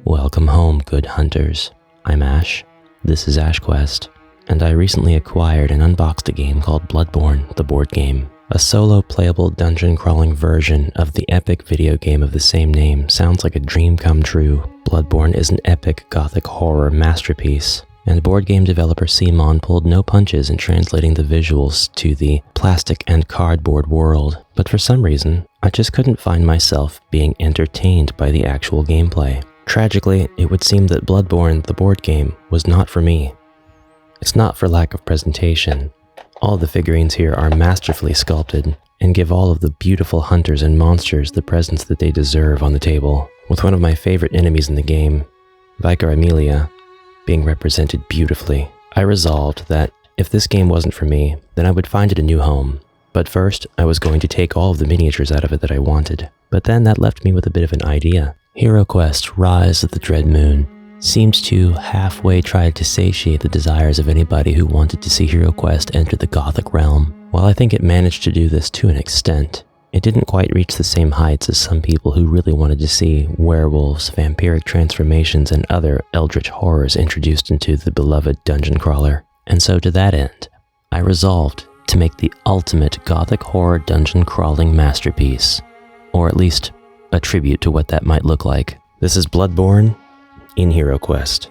Welcome home, good hunters. I'm Ash. This is HeroQuest, and I recently acquired and unboxed a game called Bloodborne, the board game. A solo playable dungeon crawling version of the epic video game of the same name sounds like a dream come true. Bloodborne is an epic Gothic horror masterpiece, and board game developer CMON pulled no punches in translating the visuals to the plastic and cardboard world. But for some reason, I just couldn't find myself being entertained by the actual gameplay. Tragically, it would seem that Bloodborne, the board game, was not for me. It's not for lack of presentation. All the figurines here are masterfully sculpted and give all of the beautiful hunters and monsters the presence that they deserve on the table, with one of my favorite enemies in the game, Vicar Amelia, being represented beautifully. I resolved that if this game wasn't for me, then I would find it a new home. But first, I was going to take all of the miniatures out of it that I wanted. But then that left me with a bit of an idea. HeroQuest Rise of the Dread Moon seems to halfway try to satiate the desires of anybody who wanted to see HeroQuest enter the Gothic realm. While I think it managed to do this to an extent, it didn't quite reach the same heights as some people who really wanted to see werewolves, vampiric transformations, and other eldritch horrors introduced into the beloved dungeon crawler. And so to that end, I resolved to make the ultimate Gothic horror dungeon crawling masterpiece, or at least a tribute to what that might look like. This is Bloodborne in HeroQuest.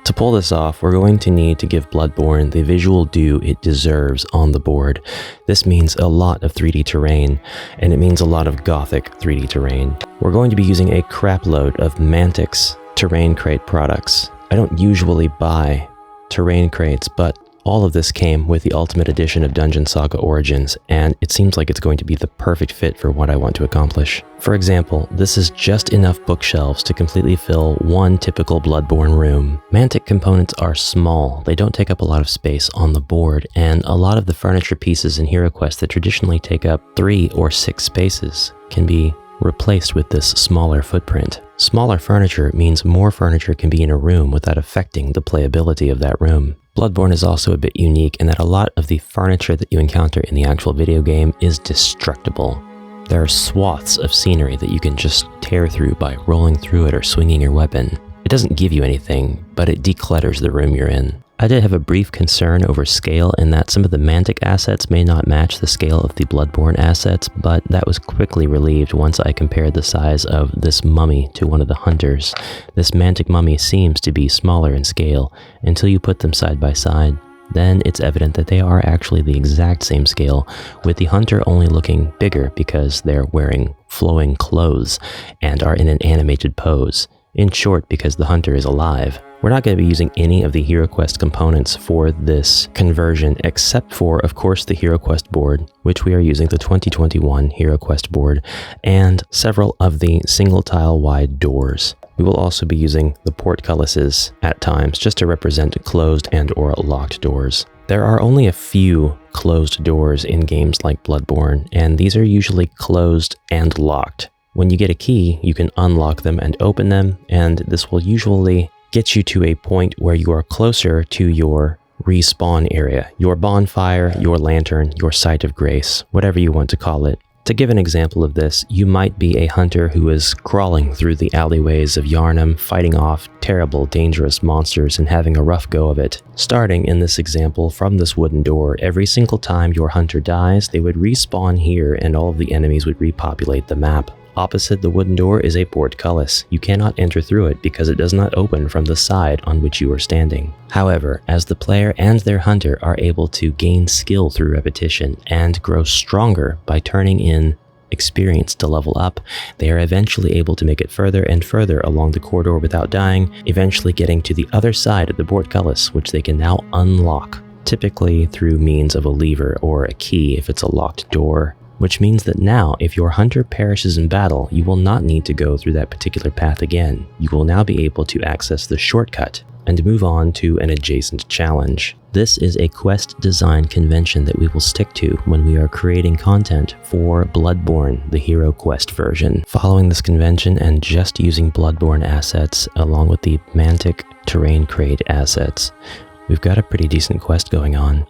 To pull this off, we're going to need to give Bloodborne the visual due it deserves on the board. This means a lot of 3D terrain, and it means a lot of Gothic 3D terrain. We're going to be using a crapload of Mantic's terrain crate products. I don't usually buy terrain crates, but all of this came with the Ultimate Edition of Dungeon Saga Origins, and it seems like it's going to be the perfect fit for what I want to accomplish. For example, this is just enough bookshelves to completely fill one typical Bloodborne room. Mantic components are small, they don't take up a lot of space on the board, and a lot of the furniture pieces in HeroQuest that traditionally take up 3 or 6 spaces can be replaced with this smaller footprint. Smaller furniture means more furniture can be in a room without affecting the playability of that room. Bloodborne is also a bit unique in that a lot of the furniture that you encounter in the actual video game is destructible. There are swaths of scenery that you can just tear through by rolling through it or swinging your weapon. It doesn't give you anything, but it declutters the room you're in. I did have a brief concern over scale in that some of the Mantic assets may not match the scale of the Bloodborne assets, but that was quickly relieved once I compared the size of this mummy to one of the hunters. This Mantic mummy seems to be smaller in scale until you put them side by side. Then it's evident that they are actually the exact same scale, with the hunter only looking bigger because they're wearing flowing clothes and are in an animated pose. In short, because the hunter is alive. We're not going to be using any of the HeroQuest components for this conversion, except for, of course, the HeroQuest board, which we are using the 2021 HeroQuest board, and several of the single-tile wide doors. We will also be using the portcullises at times, just to represent closed and or locked doors. There are only a few closed doors in games like Bloodborne, and these are usually closed and locked. When you get a key, you can unlock them and open them, and this will usually get you to a point where you are closer to your respawn area, your bonfire, your lantern, your site of grace, whatever you want to call it. To give an example of this, you might be a hunter who is crawling through the alleyways of Yharnam, fighting off terrible, dangerous monsters and having a rough go of it. Starting in this example from this wooden door, every single time your hunter dies, they would respawn here and all of the enemies would repopulate the map. Opposite the wooden door is a portcullis. You cannot enter through it because it does not open from the side on which you are standing. However, as the player and their hunter are able to gain skill through repetition and grow stronger by turning in experience to level up, they are eventually able to make it further and further along the corridor without dying, eventually getting to the other side of the portcullis, which they can now unlock, typically through means of a lever or a key if it's a locked door. Which means that now, if your hunter perishes in battle, you will not need to go through that particular path again. You will now be able to access the shortcut and move on to an adjacent challenge. This is a quest design convention that we will stick to when we are creating content for Bloodborne, the HeroQuest version. Following this convention and just using Bloodborne assets along with the Mantic terrain crate assets, we've got a pretty decent quest going on.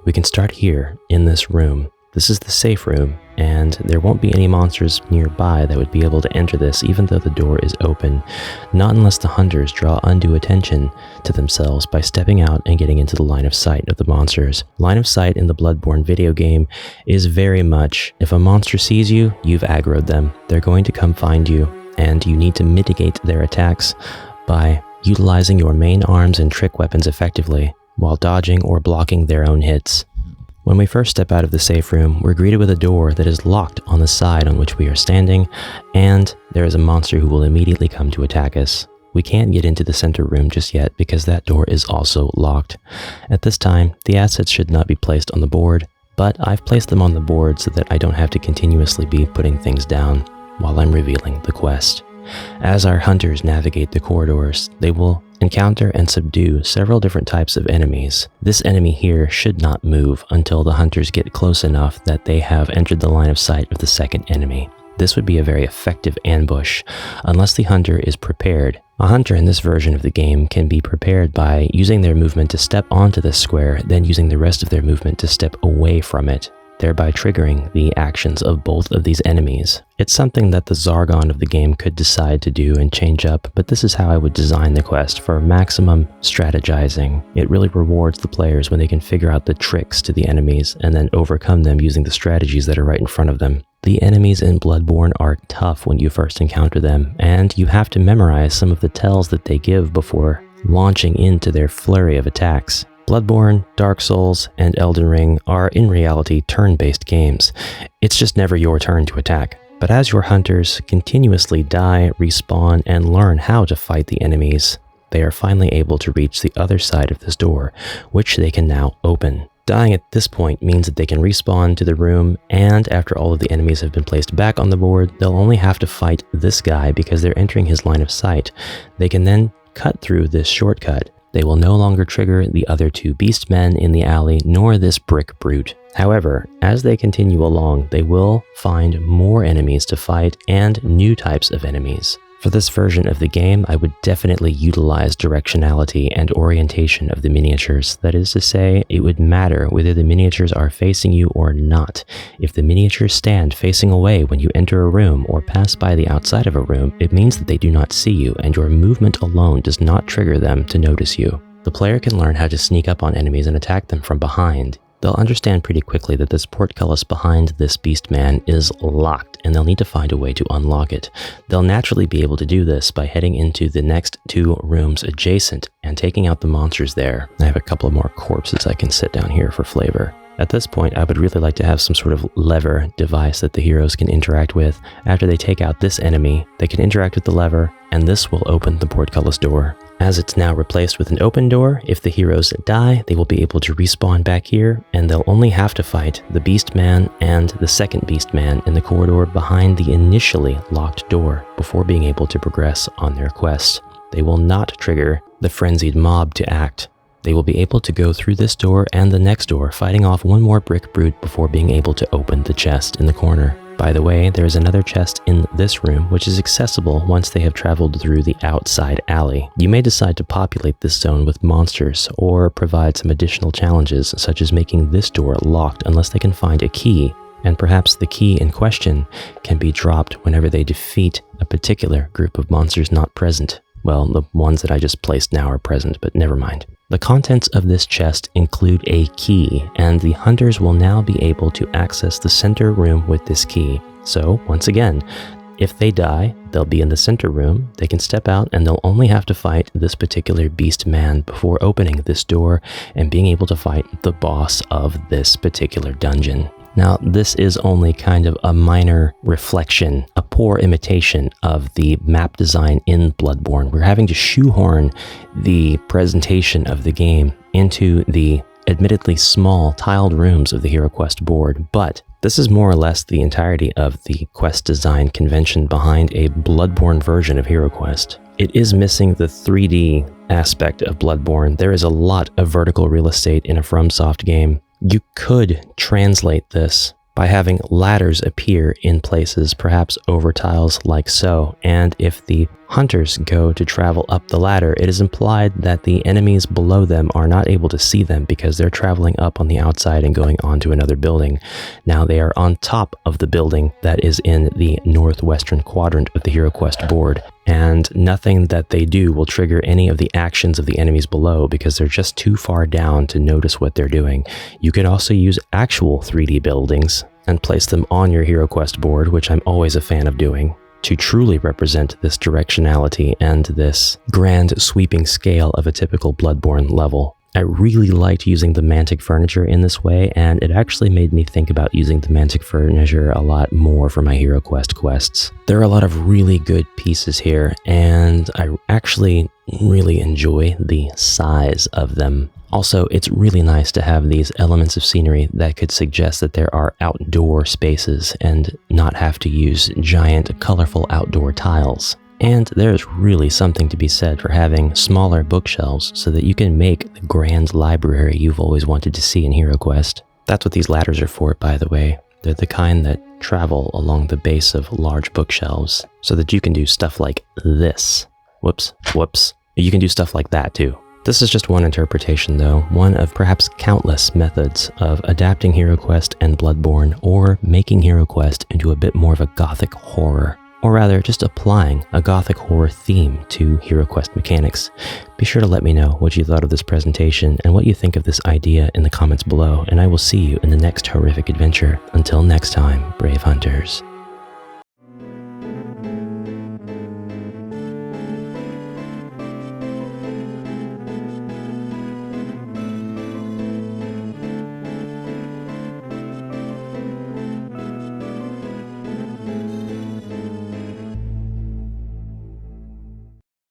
We can start here in this room. This is the safe room, and there won't be any monsters nearby that would be able to enter this even though the door is open, not unless the hunters draw undue attention to themselves by stepping out and getting into the line of sight of the monsters. Line of sight in the Bloodborne video game is very much, if a monster sees you, you've aggroed them. They're going to come find you, and you need to mitigate their attacks by utilizing your main arms and trick weapons effectively while dodging or blocking their own hits. When we first step out of the safe room, we're greeted with a door that is locked on the side on which we are standing, and there is a monster who will immediately come to attack us. We can't get into the center room just yet because that door is also locked. At this time, the assets should not be placed on the board, but I've placed them on the board so that I don't have to continuously be putting things down while I'm revealing the quest. As our hunters navigate the corridors, they will encounter and subdue several different types of enemies. This enemy here should not move until the hunters get close enough that they have entered the line of sight of the second enemy. This would be a very effective ambush, unless the hunter is prepared. A hunter in this version of the game can be prepared by using their movement to step onto this square, then using the rest of their movement to step away from it, thereby triggering the actions of both of these enemies. It's something that the Zargon of the game could decide to do and change up, but this is how I would design the quest for maximum strategizing. It really rewards the players when they can figure out the tricks to the enemies and then overcome them using the strategies that are right in front of them. The enemies in Bloodborne are tough when you first encounter them, and you have to memorize some of the tells that they give before launching into their flurry of attacks. Bloodborne, Dark Souls, and Elden Ring are in reality turn-based games. It's just never your turn to attack. But as your hunters continuously die, respawn, and learn how to fight the enemies, they are finally able to reach the other side of this door, which they can now open. Dying at this point means that they can respawn to the room, and after all of the enemies have been placed back on the board, they'll only have to fight this guy because they're entering his line of sight. They can then cut through this shortcut. They will no longer trigger the other two beastmen in the alley, nor this brick brute. However, as they continue along, they will find more enemies to fight and new types of enemies. For this version of the game, I would definitely utilize directionality and orientation of the miniatures. That is to say, it would matter whether the miniatures are facing you or not. If the miniatures stand facing away when you enter a room or pass by the outside of a room, it means that they do not see you, and your movement alone does not trigger them to notice you. The player can learn how to sneak up on enemies and attack them from behind. They'll understand pretty quickly that this portcullis behind this beastman is locked, and they'll need to find a way to unlock it. They'll naturally be able to do this by heading into the next two rooms adjacent and taking out the monsters there. I have a couple of more corpses I can sit down here for flavor. At this point, I would really like to have some sort of lever device that the heroes can interact with. After they take out this enemy, they can interact with the lever, and this will open the portcullis door. As it's now replaced with an open door, if the heroes die, they will be able to respawn back here, and they'll only have to fight the Beastman and the second Beastman in the corridor behind the initially locked door before being able to progress on their quest. They will not trigger the frenzied mob to act. They will be able to go through this door and the next door, fighting off one more brick brute before being able to open the chest in the corner. By the way, there is another chest in this room, which is accessible once they have traveled through the outside alley. You may decide to populate this zone with monsters, or provide some additional challenges, such as making this door locked unless they can find a key, and perhaps the key in question can be dropped whenever they defeat a particular group of monsters not present. Well, the ones that I just placed now are present, but never mind. The contents of this chest include a key, and the hunters will now be able to access the center room with this key. So, once again, if they die, they'll be in the center room, they can step out, and they'll only have to fight this particular beast man before opening this door and being able to fight the boss of this particular dungeon. Now, this is only kind of a minor reflection, a poor imitation of the map design in Bloodborne. We're having to shoehorn the presentation of the game into the admittedly small tiled rooms of the HeroQuest board, but this is more or less the entirety of the quest design convention behind a Bloodborne version of HeroQuest. It is missing the 3D aspect of Bloodborne. There is a lot of vertical real estate in a FromSoft game. You could translate this by having ladders appear in places, perhaps over tiles like so. And if the hunters go to travel up the ladder, it is implied that the enemies below them are not able to see them because they're traveling up on the outside and going onto another building. Now they are on top of the building that is in the northwestern quadrant of the HeroQuest board, and nothing that they do will trigger any of the actions of the enemies below because they're just too far down to notice what they're doing. You can also use actual 3D buildings and place them on your HeroQuest board, which I'm always a fan of doing, to truly represent this directionality and this grand sweeping scale of a typical Bloodborne level. I really liked using the Mantic Furniture in this way, and it actually made me think about using the Mantic Furniture a lot more for my HeroQuest quests. There are a lot of really good pieces here, and I actually really enjoy the size of them. Also, it's really nice to have these elements of scenery that could suggest that there are outdoor spaces and not have to use giant, colorful outdoor tiles. And there's really something to be said for having smaller bookshelves so that you can make the grand library you've always wanted to see in HeroQuest. That's what these ladders are for, by the way. They're the kind that travel along the base of large bookshelves so that you can do stuff like this. Whoops. You can do stuff like that too. This is just one interpretation though, one of perhaps countless methods of adapting HeroQuest and Bloodborne, or making HeroQuest into a bit more of a Gothic horror. Or rather, just applying a Gothic horror theme to HeroQuest mechanics. Be sure to let me know what you thought of this presentation and what you think of this idea in the comments below, and I will see you in the next horrific adventure. Until next time, brave hunters.